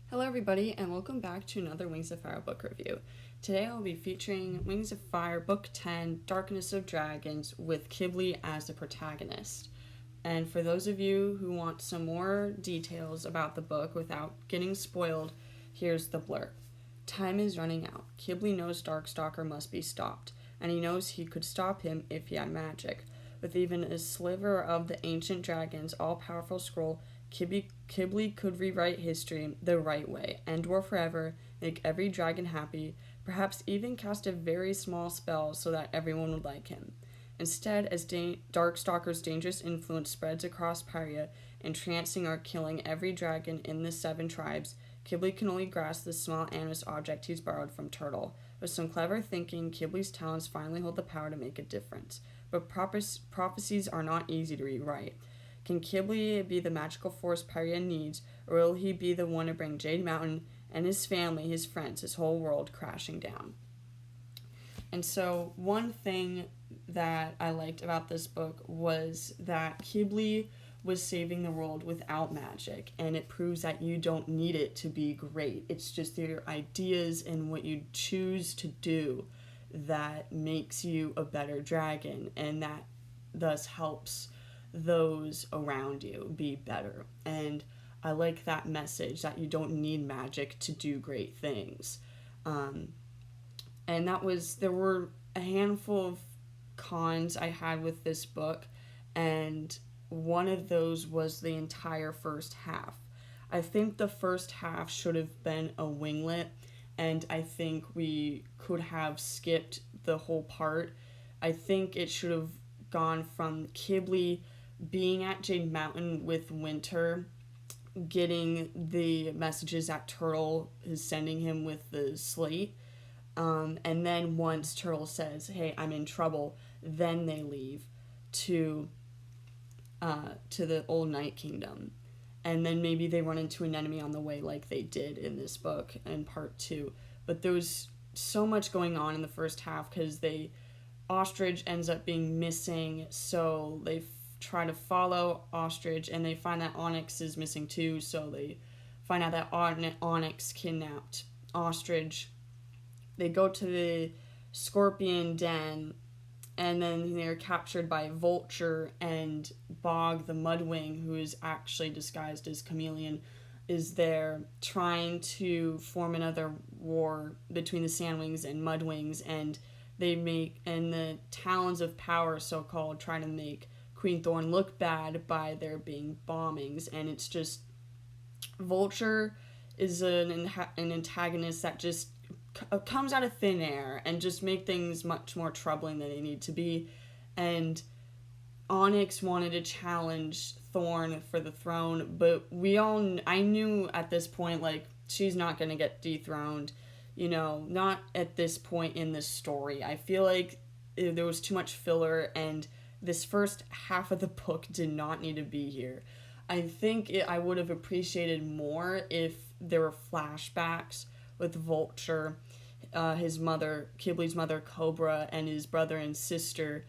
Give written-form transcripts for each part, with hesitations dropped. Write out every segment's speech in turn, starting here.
Hello everybody and welcome back to another Wings of Fire book review. Today I'll be featuring Wings of Fire Book 10, Darkness of Dragons, with Kibli as the protagonist. And for those of you who want some more details about the book without getting spoiled, here's the blurb. Time is running out. Kibli knows Darkstalker must be stopped, and he knows he could stop him if he had magic. With even a sliver of the ancient dragon's all-powerful scroll, Kibli could rewrite history the right way, end war forever, make every dragon happy, perhaps even cast a very small spell so that everyone would like him. Instead, as Darkstalker's dangerous influence spreads across Pyria, entrancing or killing every dragon in the 7 tribes, Kibli can only grasp the small animus object he's borrowed from Turtle. With some clever thinking, Kibli's talents finally hold the power to make a difference. But prophecies are not easy to rewrite. Can Kibli be the magical force Pyria needs, or will he be the one to bring Jade Mountain and his family, his friends, his whole world crashing down? And so one thing that I liked about this book was that Kibli was saving the world without magic, and it proves that you don't need it to be great. It's just your ideas and what you choose to do that makes you a better dragon, and that thus helps those around you be better. And I like that message that you don't need magic to do great things. And there were a handful of cons I had with this book, and one of those was the entire first half. I think the first half should have been a winglet, and I think we could have skipped the whole part. I think it should have gone from Kibli being at Jade Mountain with Winter, getting the messages that Turtle is sending him with the slate, and then once Turtle says, "Hey, I'm in trouble," then they leave to the Old Night Kingdom. And then maybe they run into an enemy on the way like they did in this book in part 2. But there was so much going on in the first half because Ostrich ends up being missing, so they try to follow Ostrich, and they find that Onyx is missing too, so they find out that Onyx kidnapped Ostrich. They go to the Scorpion Den, and then they're captured by Vulture, and Bog the Mudwing, who is actually disguised as Chameleon, is there trying to form another war between the Sandwings and Mudwings, and the Talons of Power, so-called, try to make Queen Thorn look bad by there being bombings. And it's just, Vulture is an antagonist that just comes out of thin air and just make things much more troubling than they need to be. And Onyx wanted to challenge Thorn for the throne, but I knew at this point, like, she's not going to get dethroned, not at this point in this story. I feel like there was too much filler, and this first half of the book did not need to be here. I think I would have appreciated more if there were flashbacks with Vulture, his mother, Kibli's mother, Cobra, and his brother and sister.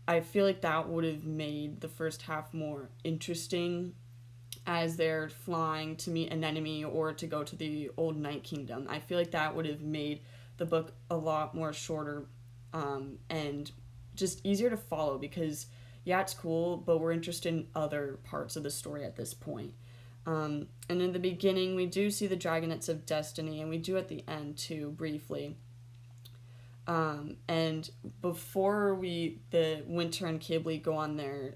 I feel like that would have made the first half more interesting as they're flying to meet an enemy or to go to the Old Night Kingdom. I feel like that would have made the book a lot more shorter, and just easier to follow, because it's cool, but we're interested in other parts of the story at this point. And in the beginning, we do see the Dragonets of Destiny, and we do at the end too, briefly. And before the Winter and Kibli go on their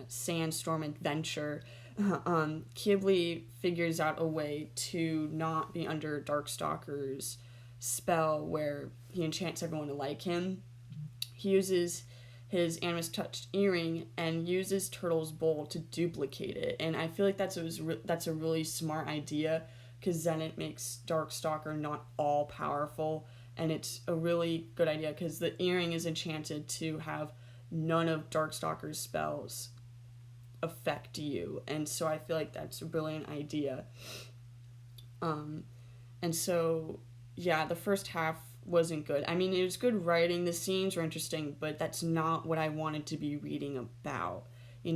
sandstorm adventure, Kibli figures out a way to not be under Darkstalker's spell where he enchants everyone to like him. He uses his Animus Touched earring and uses Turtle's bowl to duplicate it. And I feel like that's a really smart idea, because then it makes Darkstalker not all powerful. And it's a really good idea because the earring is enchanted to have none of Darkstalker's spells affect you. And so I feel like that's a brilliant idea. And so, the first half wasn't good. I mean, it was good writing, the scenes were interesting, but that's not what I wanted to be reading about. I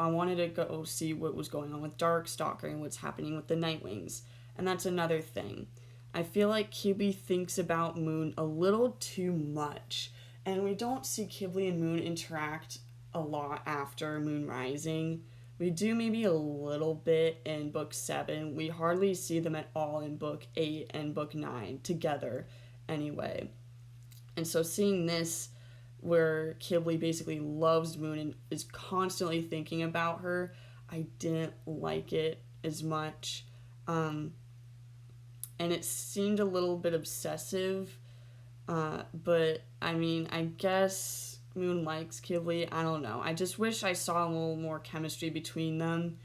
wanted to go see what was going on with Darkstalker and what's happening with the Nightwings. And that's another thing. I feel like Kibli thinks about Moon a little too much. And we don't see Kibli and Moon interact a lot after Moon Rising. We do maybe a little bit in book 7. We hardly see them at all in book 8 and book 9 together anyway. And so seeing this, where Kibli basically loves Moon and is constantly thinking about her, I didn't like it as much. And it seemed a little bit obsessive. But I mean, I guess Moon likes Kibli. I don't know. I just wish I saw a little more chemistry between them,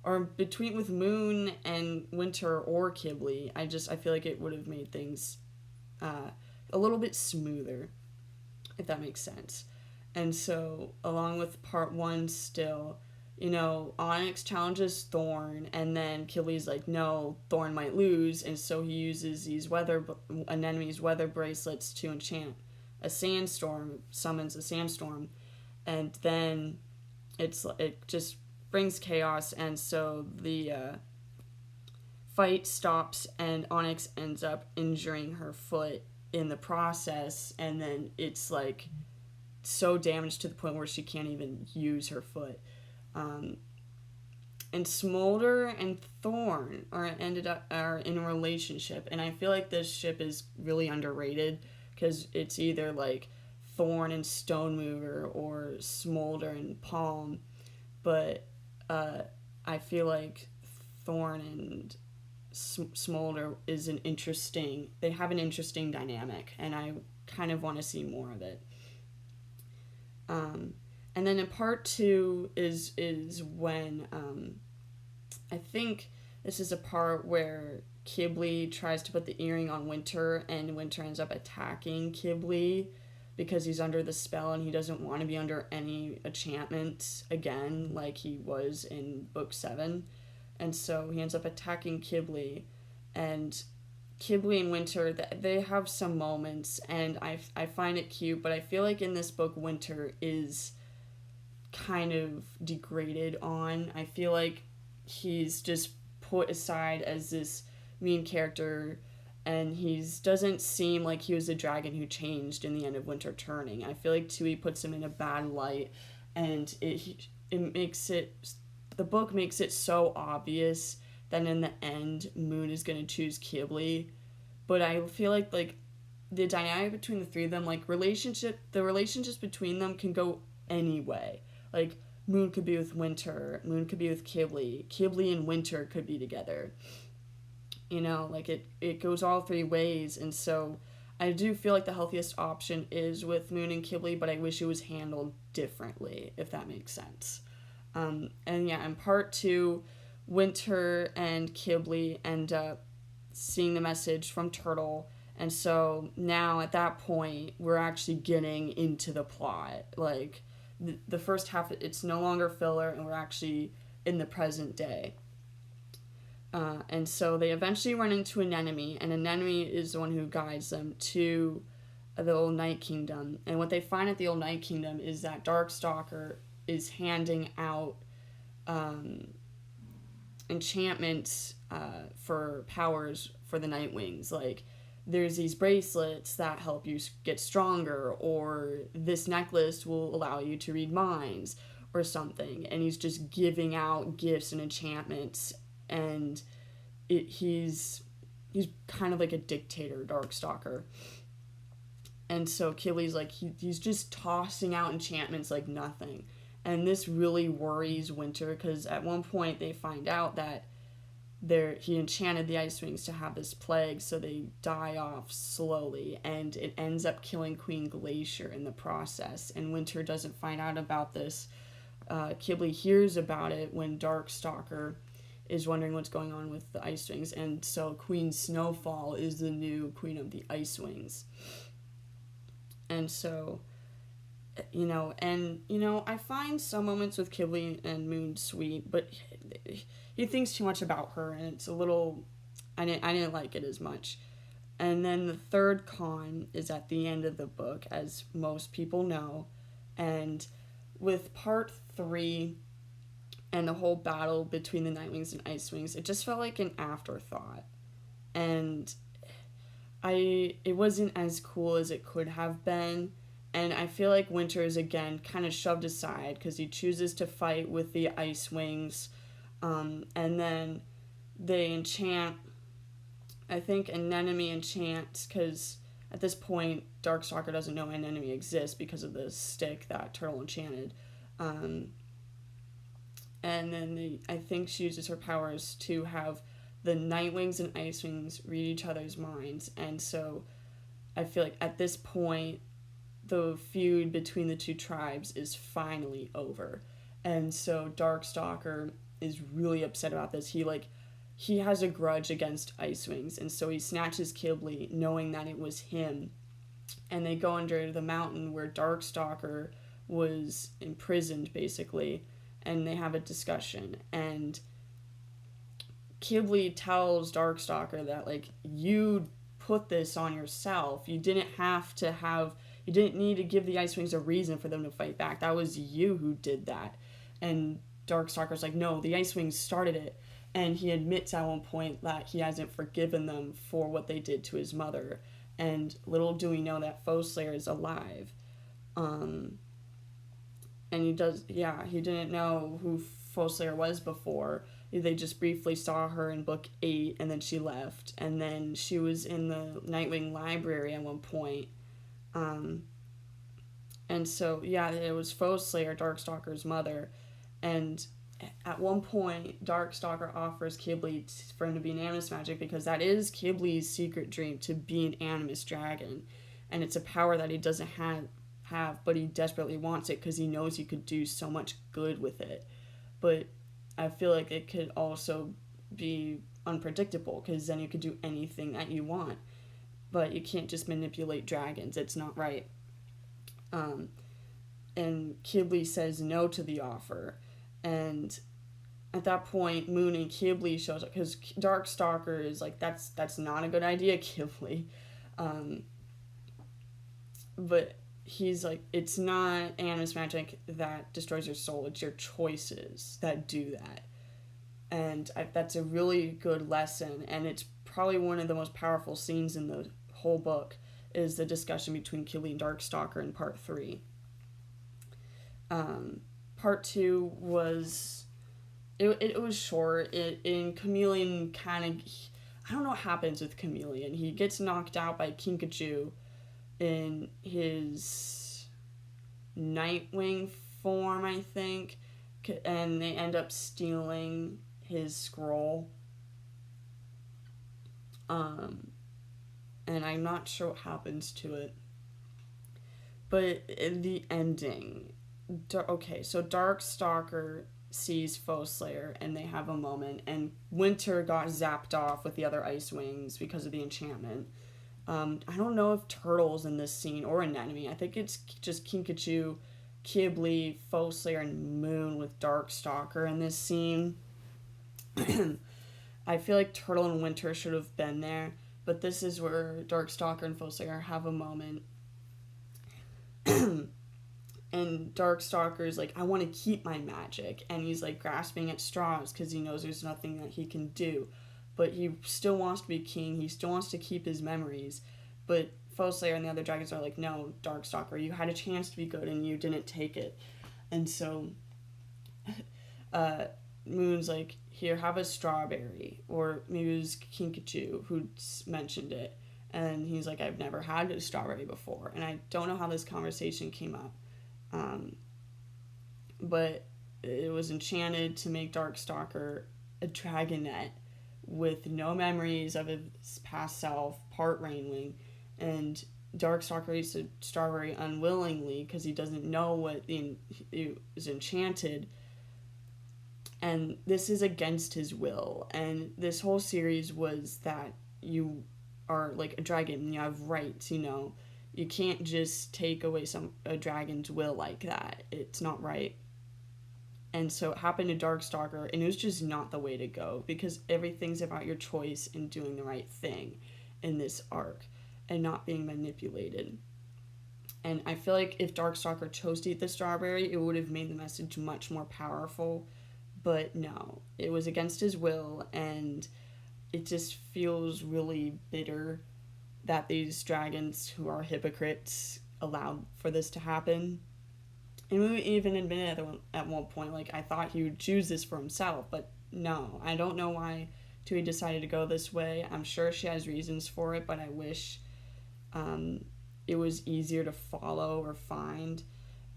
or between with Moon and Winter or Kibli. I feel like it would have made things a little bit smoother, if that makes sense. And so, along with part 1 still, Onyx challenges Thorn, and then Kibli's like, no, Thorn might lose, and so he uses these anemone's weather bracelets to enchant a sandstorm, summons a sandstorm, and then it just brings chaos, and so the fight stops, and Onyx ends up injuring her foot in the process, and then it's like so damaged to the point where she can't even use her foot. And Smolder and Thorn are in a relationship, and I feel like this ship is really underrated because it's either like Thorn and Stonemover or Smolder and Palm, but I feel like Thorn and Smolder they have an interesting dynamic, and I kind of want to see more of it. And then in part 2 is when I think this is a part where Kibli tries to put the earring on Winter, and Winter ends up attacking Kibli because he's under the spell and he doesn't want to be under any enchantments again like he was in book 7. And so he ends up attacking Kibli, and Kibli and Winter, they have some moments, and I find it cute, but I feel like in this book, Winter is kind of degraded on. I feel like he's just put aside as this mean character, and he doesn't seem like he was a dragon who changed in the end of Winter Turning. I feel like Tui puts him in a bad light, and it makes it, the book makes it so obvious that in the end Moon is going to choose Kibli. But I feel like the dynamic between the three of them, the relationships between them can go any way. Like, Moon could be with Winter, Moon could be with Kibli, Kibli and Winter could be together. It goes all three ways, and so I do feel like the healthiest option is with Moon and Kibli, but I wish it was handled differently, if that makes sense. In part 2, Winter and Kibli end up seeing the message from Turtle, and so now at that point we're actually getting into the plot. The first half, it's no longer filler, and we're actually in the present day. And so they eventually run into an enemy, and an enemy is the one who guides them to the Old Night Kingdom. And what they find at the Old Night Kingdom is that Darkstalker is handing out enchantments for powers for the Nightwings. There's these bracelets that help you get stronger, or this necklace will allow you to read minds, or something. And he's just giving out gifts and enchantments, and he's kind of like a dictator, Darkstalker. And so Kibli's he's just tossing out enchantments like nothing. And this really worries Winter, because at one point they find out that he enchanted the Ice Wings to have this plague, so they die off slowly, and it ends up killing Queen Glacier in the process. And Winter doesn't find out about this. Kibli hears about it when Darkstalker is wondering what's going on with the Ice Wings, and so Queen Snowfall is the new queen of the Ice Wings. And so, I find some moments with Kibli and Moon sweet, but he thinks too much about her, and it's a little, I didn't like it as much. And then the third con is at the end of the book, as most people know, and with part 3 and the whole battle between the Nightwings and Ice Wings, it just felt like an afterthought. and it wasn't as cool as it could have been. And I feel like Winter is again kind of shoved aside because he chooses to fight with the Ice Wings. And then they enchant, I think an enemy enchants, because at this point Darkstalker doesn't know an enemy exists because of the stick that Turtle enchanted. And then I think she uses her powers to have the Nightwings and Ice Wings read each other's minds. And so I feel like at this point, the feud between the two tribes is finally over. And so Darkstalker is really upset about this. He has a grudge against Ice Wings, and so he snatches Kibli knowing that it was him. And they go under the mountain where Darkstalker was imprisoned, basically, and they have a discussion. And Kibli tells Darkstalker that, like, you put this on yourself. You didn't need to give the Ice Wings a reason for them to fight back. That was you who did that. And Darkstalker's like, no, the Ice Wings started it. And he admits at one point that he hasn't forgiven them for what they did to his mother. And little do we know that Fosler is alive. And he didn't know who Fosler was before. They just briefly saw her in book 8, and then she left. And then she was in the Nightwing library at one point. And so, yeah, it was Fosler, Darkstalker's mother. And at one point, Darkstalker offers Kibli for him to be an animus magic, because that is Kibli's secret dream, to be an animus dragon. And it's a power that he doesn't have, but he desperately wants it because he knows he could do so much good with it. But I feel like it could also be unpredictable, because then you could do anything that you want. But you can't just manipulate dragons. It's not right. And Kibli says no to the offer. And at that point, Moon and Kibli shows up, because Darkstalker is like, that's not a good idea, Kibli. But he's like, it's not animus magic that destroys your soul, it's your choices that do that. And that's a really good lesson, and it's probably one of the most powerful scenes in the whole book, is the discussion between Kibli and Darkstalker in part 3. Part 2 was, it was short. In Chameleon kind of, I don't know what happens with Chameleon. He gets knocked out by Kinkajou in his Nightwing form, I think, and they end up stealing his scroll. And I'm not sure what happens to it. But in the ending, so Darkstalker sees Fosler, and they have a moment, and Winter got zapped off with the other Ice Wings because of the enchantment. I don't know if Turtle's in this scene or an enemy. I think it's just Kinkajou, Kibli, Fosler, and Moon with Darkstalker in this scene. I feel like Turtle and Winter should have been there, but this is where Darkstalker and Fosler have a moment. And Darkstalker's like, I want to keep my magic. And he's like grasping at straws because he knows there's nothing that he can do. But he still wants to be king. He still wants to keep his memories. But Fosler and the other dragons are like, no, Darkstalker, you had a chance to be good and you didn't take it. And so Moon's like, here, have a strawberry. Or maybe it was Kinkajou who mentioned it. And he's like, I've never had a strawberry before. And I don't know how this conversation came up. But it was enchanted to make Darkstalker a dragonette with no memories of his past self, part Rainwing. And Darkstalker eats a strawberry unwillingly because he doesn't know what is enchanted. And this is against his will. And this whole series was that you are like a dragon and you have rights, you know. You can't just take away a dragon's will like that. It's not right. And so it happened to Darkstalker, and it was just not the way to go, because everything's about your choice and doing the right thing in this arc and not being manipulated. And I feel like if Darkstalker chose to eat the strawberry, it would have made the message much more powerful. But no, it was against his will, and it just feels really bitter that these dragons who are hypocrites allowed for this to happen. And we even admitted at one point, like, I thought he would choose this for himself, but no, I don't know why Tui decided to go this way. I'm sure she has reasons for it, but I wish it was easier to follow or find.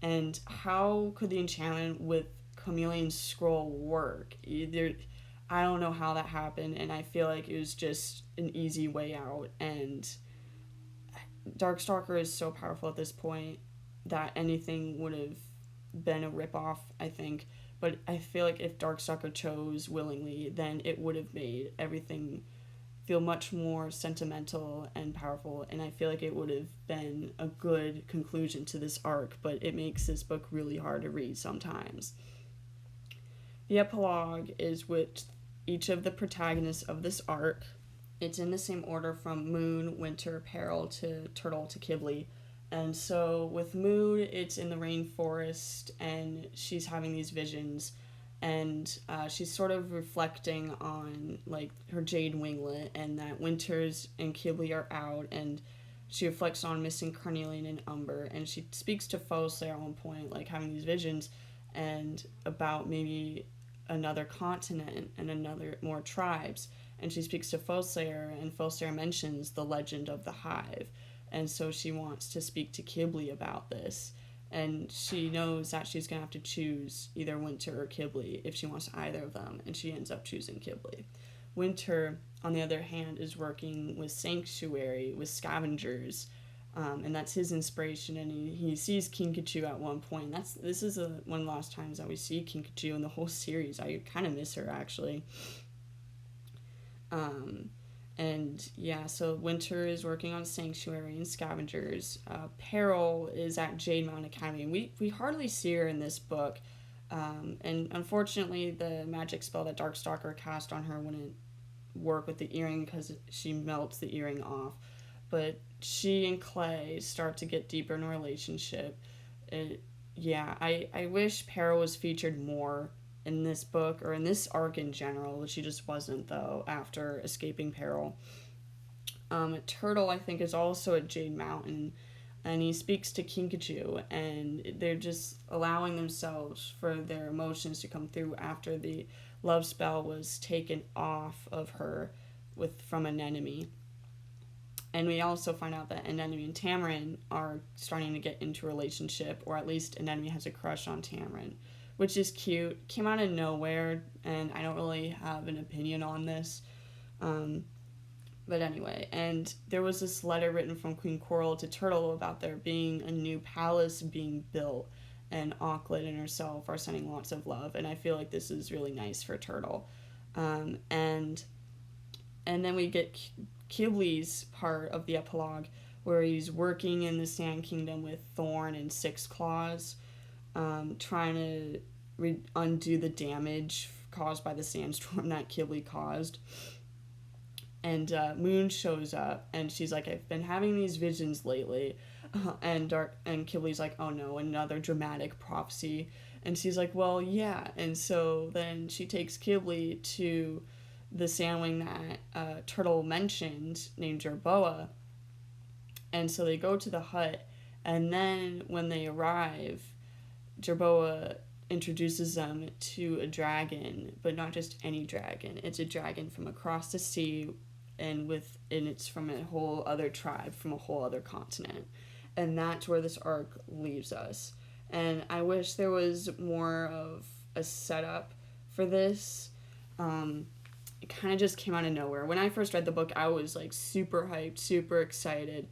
And how could the enchantment with Chameleon Scroll work? Either I don't know how that happened, and I feel like it was just an easy way out. And Darkstalker is so powerful at this point that anything would have been a ripoff, I think. But I feel like if Darkstalker chose willingly, then it would have made everything feel much more sentimental and powerful, and I feel like it would have been a good conclusion to this arc, but it makes this book really hard to read sometimes. The epilogue is with each of the protagonists of this arc. It's in the same order from Moon, Winter, Peril to Turtle to Kibli. And so with Moon, it's in the rainforest, and she's having these visions, and she's sort of reflecting on like her jade winglet, and that Winters and Kibli are out, and she reflects on missing Carnelian and Umber, and she speaks to Fosler at one point, like having these visions, and about maybe another continent and another more tribes, and she speaks to Fosler, and Fosler mentions the legend of the Hive, and so she wants to speak to Kibli about this. And she knows that she's going to have to choose either Winter or Kibli if she wants either of them, and she ends up choosing Kibli. Winter, on the other hand, is working with Sanctuary, with scavengers, and that's his inspiration, and he sees Kinkachu at one point. This is one of the last times that we see Kinkachu in the whole series. I kind of miss her, actually. And yeah, so Winter is working on Sanctuary and Scavengers. Peril is at Jade Mountain Academy. We hardly see her in this book. And unfortunately, the magic spell that Darkstalker cast on her wouldn't work with the earring because she melts the earring off. But she and Clay start to get deeper in a relationship. I wish Peril was featured more in this book, or in this arc in general, but she just wasn't, though, after escaping Peril. Turtle, I think, is also at Jade Mountain, and he speaks to Kinkachu, and they're just allowing themselves for their emotions to come through after the love spell was taken off of her from an enemy. And we also find out that Anemone and Tamarin are starting to get into a relationship, or at least Anemone has a crush on Tamarin, which is cute. Came out of nowhere, and I don't really have an opinion on this. But anyway, and there was this letter written from Queen Coral to Turtle about there being a new palace being built, and Auckland and herself are sending lots of love, and I feel like this is really nice for Turtle. And then we get Kibli's part of the epilogue, where he's working in the Sand Kingdom with Thorn and Six Claws, trying to undo the damage caused by the sandstorm that Kibli caused. And Moon shows up, and she's like, I've been having these visions lately. And Kibli's like, oh no, another dramatic prophecy. And she's like, well, yeah. And so then she takes Kibli to the sandwing that Turtle mentioned, named Jerboa. And so they go to the hut, and then when they arrive, Jerboa introduces them to a dragon, but not just any dragon. It's a dragon from across the sea, and it's from a whole other tribe, from a whole other continent. And that's where this arc leaves us. And I wish there was more of a setup for this. It kind of just came out of nowhere. When I first read the book, I was like super hyped, super excited.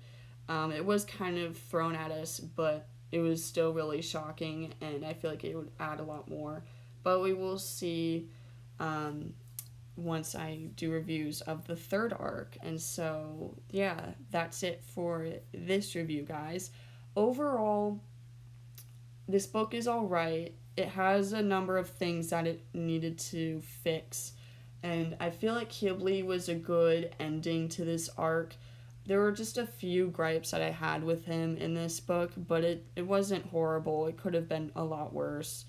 It was kind of thrown at us, but it was still really shocking, and I feel like it would add a lot more. But we will see once I do reviews of the third arc. And so, yeah, that's it for this review, guys. Overall, this book is alright. It has a number of things that it needed to fix, and I feel like Kibli was a good ending to this arc. There were just a few gripes that I had with him in this book, but it wasn't horrible. It could have been a lot worse.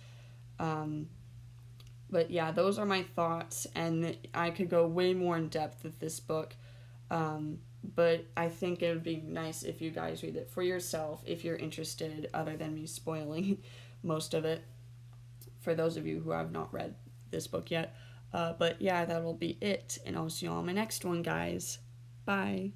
But But yeah, those are my thoughts, and I could go way more in depth with this book. But I think it would be nice if you guys read it for yourself if you're interested, other than me spoiling most of it for those of you who have not read this book yet. But yeah, that'll be it, and I'll see you on my next one, guys. Bye.